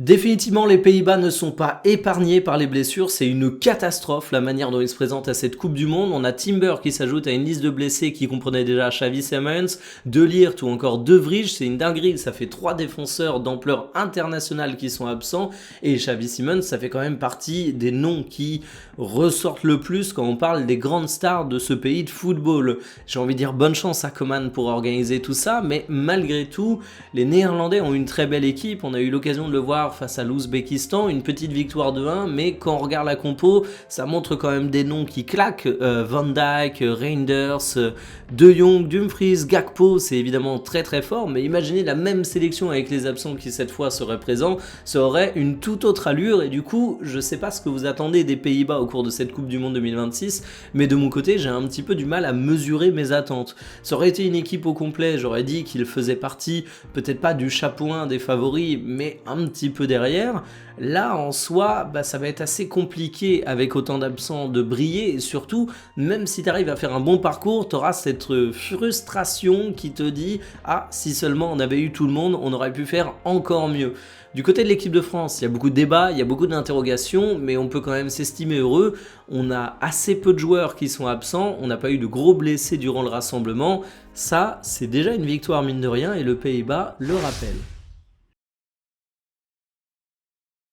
Définitivement, les Pays-Bas ne sont pas épargnés par les blessures, c'est une catastrophe la manière dont ils se présentent à cette Coupe du Monde. On a Timber qui s'ajoute à une liste de blessés qui comprenait déjà Xavi Simons, De Ligt ou encore De Vrij, c'est une dinguerie, ça fait 3 défenseurs d'ampleur internationale qui sont absents, et Xavi Simons, ça fait quand même partie des noms qui ressortent le plus quand on parle des grandes stars de ce pays de football. J'ai envie de dire bonne chance à Coman pour organiser tout ça, mais malgré tout, les Néerlandais ont une très belle équipe, on a eu l'occasion de le voir face à l'Ouzbékistan, une petite victoire de 1, mais quand on regarde la compo, ça montre quand même des noms qui claquent, Van Dijk, Reinders, De Jong, Dumfries, Gakpo, c'est évidemment très très fort, mais imaginez la même sélection avec les absents qui cette fois seraient présents, ça aurait une toute autre allure, et du coup, je sais pas ce que vous attendez des Pays-Bas au cours de cette Coupe du Monde 2026, mais de mon côté, j'ai un petit peu du mal à mesurer mes attentes. Ça aurait été une équipe au complet, j'aurais dit qu'il faisait partie, peut-être pas du chapeau 1 des favoris, mais un petit peu derrière. Là en soi ça va être assez compliqué avec autant d'absents de briller, et surtout même si tu arrives à faire un bon parcours, tu auras cette frustration qui te dit ah, si seulement on avait eu tout le monde, on aurait pu faire encore mieux. Du côté de l'équipe de France, il y a beaucoup de débats, il y a beaucoup d'interrogations, mais on peut quand même s'estimer heureux. On a assez peu de joueurs qui sont absents, on n'a pas eu de gros blessés durant le rassemblement. Ça, c'est déjà une victoire mine de rien, et le Pays-Bas le rappelle.